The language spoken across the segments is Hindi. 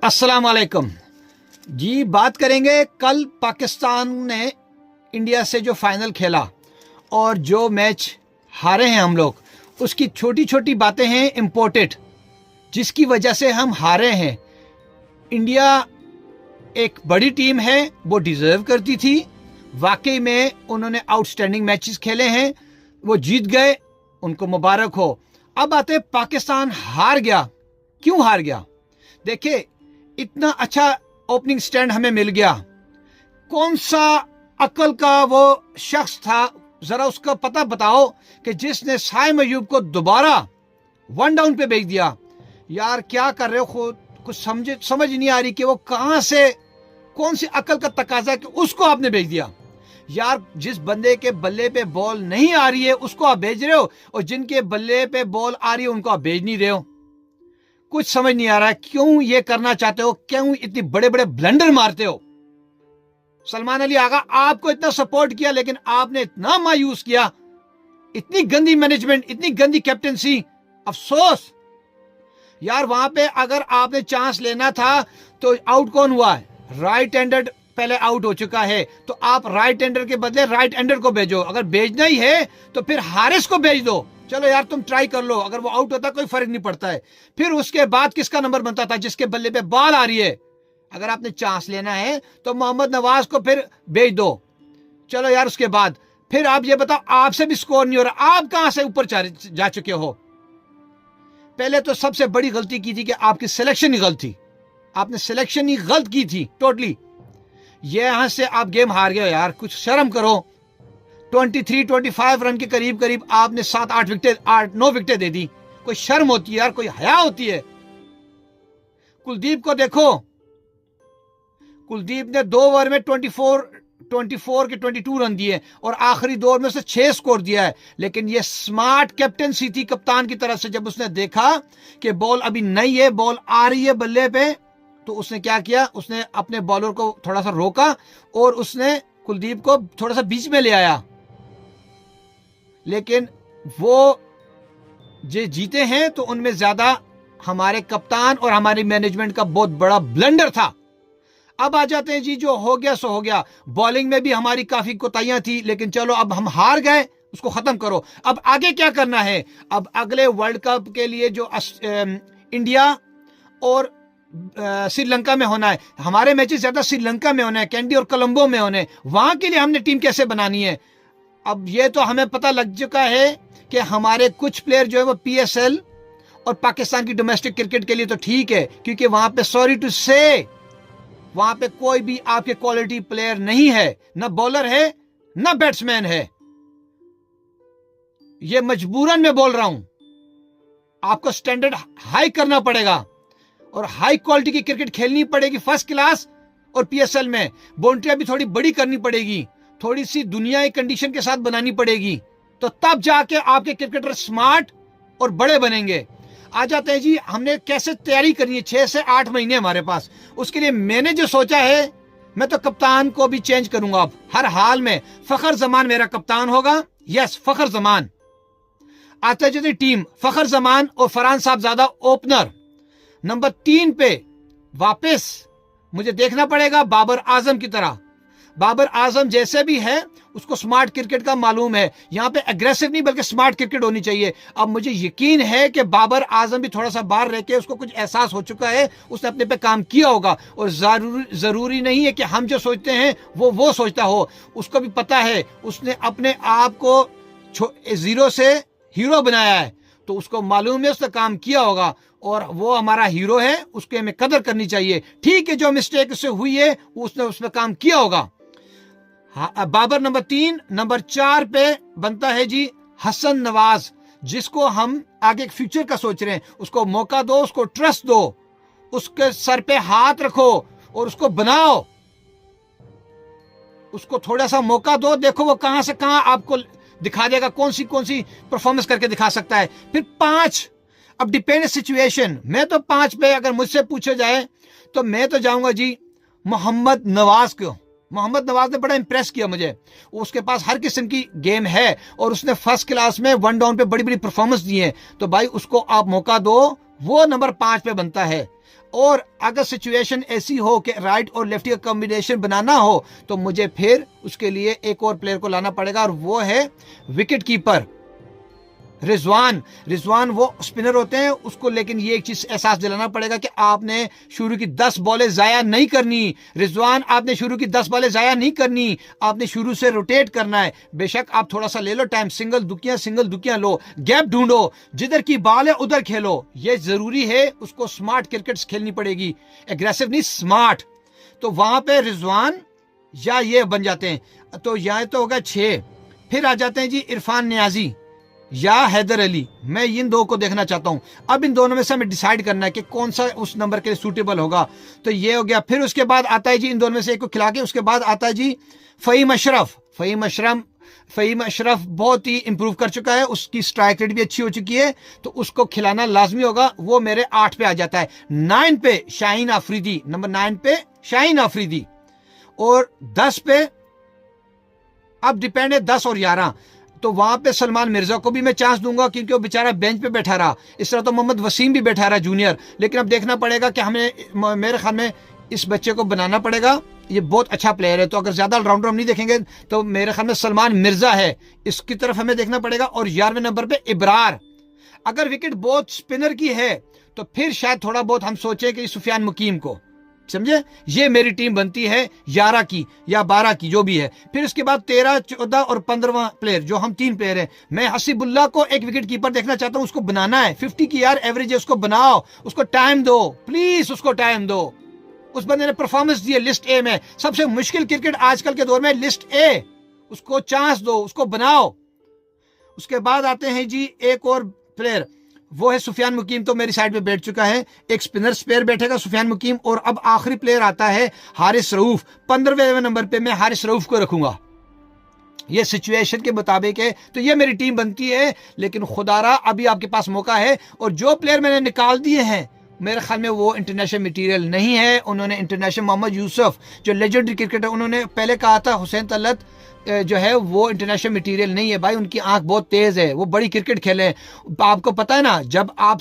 अस्सलाम वालेकुम जी। बात करेंगे कल पाकिस्तान ने इंडिया से जो फाइनल खेला और जो मैच हारे हैं हम लोग, उसकी छोटी छोटी बातें हैं इम्पोर्टेड, जिसकी वजह से हम हारे हैं। इंडिया एक बड़ी टीम है, वो डिजर्व करती थी। वाकई में उन्होंने आउटस्टैंडिंग मैचेस खेले हैं, वो जीत गए, उनको मुबारक हो। अब आते पाकिस्तान हार गया। क्यों हार गया? देखिए, इतना अच्छा ओपनिंग स्टैंड हमें मिल गया। कौन सा अकल का वो शख्स था, जरा उसका पता बताओ, कि जिसने साइम अयूब को दोबारा वन डाउन पे भेज दिया। यार क्या कर रहे हो? खुद कुछ समझ नहीं आ रही कि वो कहां से, कौन सी अकल का तकाजा है कि उसको आपने भेज दिया। यार, जिस बंदे के बल्ले पे बॉल नहीं आ रही है उसको आप भेज रहे हो, और जिनके बल्ले पे बॉल आ रही है उनको आप भेज नहीं रहे हो। कुछ समझ नहीं आ रहा है क्यों ये करना चाहते हो, क्यों इतने बड़े बड़े ब्लंडर मारते हो। सलमान अली आगा आपको इतना सपोर्ट किया, लेकिन आपने इतना मायूस किया। इतनी गंदी मैनेजमेंट, इतनी गंदी कैप्टनसी, अफसोस। यार वहां पे अगर आपने चांस लेना था तो आउट कौन हुआ है? राइट हैंडेड पहले आउट हो चुका है, तो आप राइट हैंडर के बदले राइट हैंडर को भेजो। अगर भेजना ही है तो फिर हारिस को भेज दो। चलो यार, तुम ट्राई कर लो, अगर वो आउट होता कोई फर्क नहीं पड़ता है। फिर उसके बाद किसका नंबर बनता था? जिसके बल्ले पे बॉल आ रही है। अगर आपने चांस लेना है तो मोहम्मद नवाज को फिर भेज दो। चलो यार, उसके बाद फिर आप ये बताओ, आपसे भी स्कोर नहीं हो रहा, आप कहां से ऊपर जा चुके हो? पहले तो सबसे बड़ी गलती की थी कि आपकी सिलेक्शन ही गलत थी। आपने सिलेक्शन ही गलत की थी टोटली। यहां से आप गेम हार गए यार, कुछ शर्म करो। 23-25 रन के करीब करीब आपने 7-8 विकेट, 8-9 विकेटें दे दी। कोई शर्म होती है यार, कोई हया होती है? कुलदीप को देखो, कुलदीप ने 2 ओवर में 24 के 22 रन दिए और आखिरी 2 ओवर में उसने 6 स्कोर दिया है। लेकिन ये स्मार्ट कैप्टनसी थी कप्तान की तरफ से। जब उसने देखा कि बॉल अभी नहीं है, बॉल आ रही है बल्ले पे, तो उसने क्या किया? उसने अपने बॉलर को थोड़ा सा रोका और उसने कुलदीप को थोड़ा सा बीच में ले आया। लेकिन वो जो जीते हैं तो उनमें ज्यादा हमारे कप्तान और हमारी मैनेजमेंट का बहुत बड़ा ब्लंडर था। अब आ जाते हैं जी, जो हो गया सो हो गया। बॉलिंग में भी हमारी काफी कोताहियां थी, लेकिन चलो अब हम हार गए, उसको खत्म करो। अब आगे क्या करना है? अब अगले वर्ल्ड कप के लिए जो इंडिया और श्रीलंका में होना है, हमारे मैचेस ज्यादा श्रीलंका में होना है, कैंडी और कोलंबो में होने। वहां के लिए हमने टीम कैसे बनानी है? अब ये तो हमें पता लग चुका है कि हमारे कुछ प्लेयर जो है वो पीएसएल और पाकिस्तान की डोमेस्टिक क्रिकेट के लिए तो ठीक है, क्योंकि वहां पे सॉरी टू से वहां पे कोई भी आपके क्वालिटी प्लेयर नहीं है, ना बॉलर है ना बैट्समैन है। ये मजबूरन मैं बोल रहा हूं, आपको स्टैंडर्ड हाई करना पड़ेगा और हाई क्वालिटी की क्रिकेट खेलनी पड़ेगी, फर्स्ट क्लास। और पीएसएल में बाउंड्रियां भी थोड़ी बड़ी करनी पड़ेगी, थोड़ी सी दुनियाई कंडीशन के साथ बनानी पड़ेगी, तो तब जाके आपके क्रिकेटर स्मार्ट और बड़े बनेंगे। आ जाते हैं जी, हमने कैसे तैयारी करनी है। 6 से 8 महीने हमारे पास। उसके लिए मैंने जो सोचा है, मैं तो कप्तान को भी चेंज करूंगा अब हर हाल में। फखर जमान मेरा कप्तान होगा। यस, फखर जमान। आते जाते टीम, फखर जमान और फरहान साहबजादा ओपनर। नंबर 3 पे वापस मुझे देखना पड़ेगा बाबर आजम की तरह। बाबर आजम जैसे भी है, उसको स्मार्ट क्रिकेट का मालूम है। यहां पे एग्रेसिव नहीं बल्कि स्मार्ट क्रिकेट होनी चाहिए। अब मुझे यकीन है कि बाबर आजम भी थोड़ा सा बाहर रह के उसको कुछ एहसास हो चुका है, उसने अपने पे काम किया होगा। और जरूरी नहीं है कि हम जो सोचते हैं वो सोचता हो। उसको भी पता है, उसने अपने आप को जीरो से हीरो बनाया है, तो उसको मालूम है, उसने काम किया होगा और वो हमारा हीरो है, उसके हमें कदर करनी चाहिए। ठीक है, जो मिस्टेक उससे हुई है उसने उसमें काम किया होगा। बाबर नंबर 3। नंबर 4 पे बनता है जी हसन नवाज, जिसको हम आगे फ्यूचर का सोच रहे हैं। उसको मौका दो, उसको ट्रस्ट दो, उसके सर पे हाथ रखो और उसको बनाओ। उसको थोड़ा सा मौका दो, देखो वो कहां से कहां आपको दिखा देगा, कौन सी परफॉर्मेंस करके दिखा सकता है। फिर 5, अब डिपेंड सिचुएशन। मैं तो 5 पे अगर मुझसे पूछे जाए तो मैं तो जाऊंगा जी मोहम्मद नवाज को। मोहम्मद नवाज ने बड़ा इंप्रेस किया मुझे। उसके पास हर किस्म की गेम है और उसने फर्स्ट क्लास में वन डाउन पे बड़ी बड़ी परफॉर्मेंस दी है। तो भाई उसको आप मौका दो, वो नंबर 5 पे बनता है। और अगर सिचुएशन ऐसी हो कि राइट और लेफ्टी का कॉम्बिनेशन बनाना हो तो मुझे फिर उसके लिए एक और प्लेयर को लाना पड़ेगा, और वो है विकेट कीपर रिजवान वो स्पिनर होते हैं उसको, लेकिन ये एक चीज एहसास दिलाना पड़ेगा कि आपने शुरू की 10 बॉलें जाया नहीं करनी। रिजवान, आपने शुरू की 10 बॉलें जाया नहीं करनी, आपने शुरू से रोटेट करना है। बेशक आप थोड़ा सा ले लो टाइम, सिंगल दुकियां लो, गैप ढूंढो, जिधर की बॉल है उधर खेलो। ये जरूरी है, उसको स्मार्ट क्रिकेट खेलनी पड़ेगी, एग्रेसिव नहीं, स्मार्ट। तो वहां पे रिजवान या ये बन जाते हैं। तो यहाँ तो होगा 6। फिर आ जाते हैं जी इरफान नियाजी या हैदर अली। मैं इन दो को देखना चाहता हूं। अब इन दोनों में से हमें डिसाइड करना है कि कौन सा उस नंबर के लिए सूटेबल होगा। तो ये हो गया। फिर उसके बाद आता है जी इन दोनों में से एक को खिला के, उसके बाद आता है जी फ़हीम अशरफ बहुत ही इंप्रूव कर चुका है, उसकी स्ट्राइक रेट भी अच्छी हो चुकी है, तो उसको खिलाना लाजमी होगा। वो मेरे 8 पे आ जाता है। 9 पे शाहीन आफरीदी, नंबर 9 पे शाहीन आफरीदी, और 10 पे अब डिपेंड है 10 और 11। तो वहां पे सलमान मिर्जा को भी मैं चांस दूंगा क्योंकि वो बेचारा बेंच पे बैठा रहा। इस तरह तो मोहम्मद वसीम भी बैठा रहा जूनियर, लेकिन अब देखना पड़ेगा कि हमें, मेरे ख्याल में इस बच्चे को बनाना पड़ेगा। ये बहुत अच्छा प्लेयर है, तो अगर ज्यादा ऑलराउंडर हम नहीं देखेंगे तो मेरे ख्याल में सलमान मिर्जा है, इसकी तरफ हमें देखना पड़ेगा। और 11वें नंबर पे इब्रार। अगर विकेट बहुत स्पिनर की है तो फिर शायद थोड़ा बहुत हम सोचें कि सुफियान मुकीम को, समझे। ये मेरी टीम बनती है 11 की या 12 की, जो भी है। फिर उसके बाद 13, 14 और 15वां प्लेयर, जो हम 3 प्लेयर हैं। मैं हसीबुल्लाह को एक विकेट कीपर देखना चाहता हूं, उसको बनाना है। 50 की यार एवरेज है, उसको बनाओ, उसको टाइम दो, प्लीज उसको टाइम दो। उस बंदे ने परफॉर्मेंस दी है लिस्ट ए में। सबसे मुश्किल क्रिकेट आजकल के दौर में लिस्ट ए, उसको चांस दो, उसको बनाओ। उसके बाद आते हैं जी एक और प्लेयर, वो है सुफियान मुकीम। तो मेरी साइड पे बैठ चुका है, एक स्पिनर स्पेयर बैठेगा सुफियान मुकीम। और अब आखिरी प्लेयर आता है हारिस रऊफ। 15वें नंबर पे मैं हारिस रऊफ को रखूंगा। ये सिचुएशन के मुताबिक है, तो ये मेरी टीम बनती है। लेकिन खुदारा अभी आपके पास मौका है, और जो प्लेयर मैंने निकाल दिए हैं मेरे ख्याल में वो इंटरनेशनल मटेरियल नहीं है। उन्होंने इंटरनेशनल, मोहम्मद यूसुफ जो लेजेंडरी क्रिकेटर, उन्होंने पहले कहा था हुसैन तलत जो है वो इंटरनेशनल मटेरियल नहीं है। भाई उनकी आंख बहुत तेज है, वो बड़ी क्रिकेट खेले। आपको पता है ना, जब आप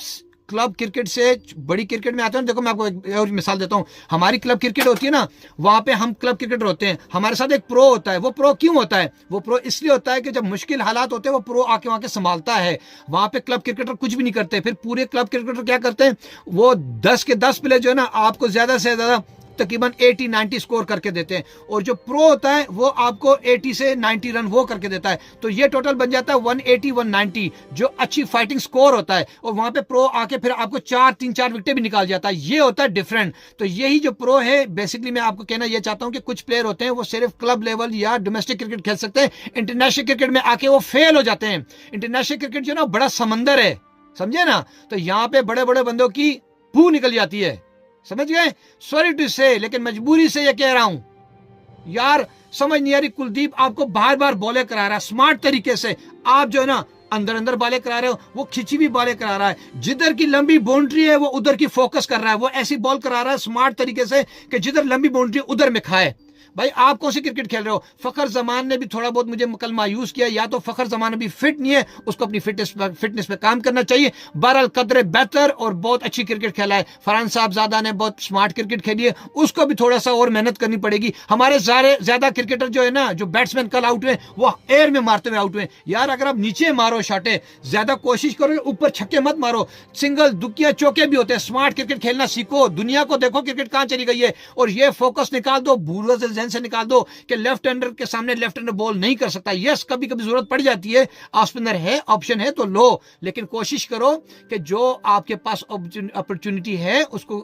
क्लब क्रिकेट से बड़ी क्रिकेट में आते हैं, देखो मैं आपको एक और मिसाल देता हूं। हमारी क्लब क्रिकेट होती है ना, वहां पे हम क्लब क्रिकेटर होते हैं, हमारे साथ एक प्रो होता है। वो प्रो क्यों होता है? वो प्रो इसलिए होता है कि जब मुश्किल हालात होते हैं वो प्रो आके वहां के संभालता है। वहां पे क्लब क्रिकेटर कुछ भी नहीं करते। फिर पूरे क्लब क्रिकेटर क्या करते हैं, वो 10 के 10 प्लेयर जो है ना, आपको ज्यादा से ज्यादा तकरीबन 80-90 स्कोर करके देते हैं, और जो प्रो होता है वो आपको 80 से 90 रन वो करके देता है। तो ये टोटल बन जाता है 180-190, जो अच्छी फाइटिंग स्कोर होता है। और वहां पे प्रो आके फिर आपको 3-4 विकेटें भी निकाल जाता है। ये होता है डिफरेंट। तो यही जो प्रो है, बेसिकली मैं आपको कहना यह चाहता हूं कि कुछ प्लेयर होते हैं वो सिर्फ क्लब लेवल या डोमेस्टिक क्रिकेट खेल सकते हैं, इंटरनेशनल क्रिकेट में आके वो फेल हो जाते हैं। इंटरनेशनल क्रिकेट जो ना बड़ा समंदर है, समझे ना। तो यहाँ पे बड़े बड़े बंदों की भू निकल जाती है, समझ गए। सॉरी टू से, लेकिन मजबूरी से ये कह रहा हूं यार, समझ नहीं आ रही। कुलदीप आपको बार बार बॉले करा रहा है स्मार्ट तरीके से। आप जो है ना अंदर अंदर बॉले करा रहे हो, वो खिंची हुई बॉले करा रहा है। जिधर की लंबी बाउंड्री है वो उधर की फोकस कर रहा है। वो ऐसी बॉल करा रहा है स्मार्ट तरीके से कि जिधर लंबी बाउंड्री उधर में खाए। भाई आप कौन सी क्रिकेट खेल रहे हो? फखर जमान ने भी थोड़ा बहुत मुझे कल मायूस किया। या तो फखर जमान अभी फिट नहीं है, उसको अपनी फिटनेस पे काम करना चाहिए। बहरहाल कदरे बेहतर और बहुत अच्छी क्रिकेट खेला है। फरहान साहबजादा ने बहुत स्मार्ट क्रिकेट खेली है, उसको भी थोड़ा सा और मेहनत करनी पड़ेगी। हमारे ज्यादा क्रिकेटर जो है ना, जो बैट्समैन कल आउट हुए, वो एयर में मारते हुए आउट हुए। यार अगर आप नीचे मारो शाटे, ज्यादा कोशिश करो, ऊपर छक्के मत मारो। सिंगल दुकिया चौके भी होते हैं। स्मार्ट क्रिकेट खेलना सीखो, दुनिया को देखो क्रिकेट कहां चली गई है। और ये फोकस निकाल दो, भूल से निकाल दो कि लेफ्ट हैंडर के सामने लेफ्ट हैंडर बॉल नहीं कर सकता। यस, कभी कभी जरूरत पड़ जाती है, ऑफ स्पिनर है, ऑप्शन है तो लो, लेकिन कोशिश करो कि जो आपके पास अपॉर्चुनिटी है उसको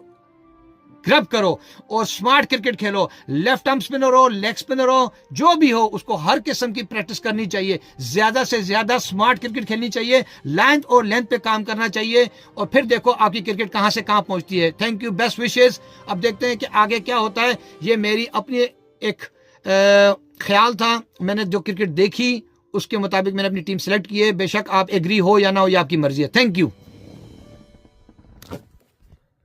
ग्रैब करो और स्मार्ट क्रिकेट खेलो। लेफ्ट आर्म स्पिनर हो, लेग स्पिनर हो, जो भी हो, उसको हर किस्म की प्रैक्टिस करनी चाहिए। ज्यादा से ज्यादा स्मार्ट क्रिकेट खेलनी चाहिए, लेंथ और लेंथ पे काम करना चाहिए, और फिर देखो आपकी क्रिकेट कहां से कहां पहुंचती है। Thank you, best wishes. अब देखते हैं कि आगे क्या होता है। ये मेरी अपनी एक ख्याल था, मैंने जो क्रिकेट देखी उसके मुताबिक मैंने अपनी टीम सेलेक्ट की है। बेशक आप एग्री हो या ना हो, ये आपकी मर्जी है। Thank you.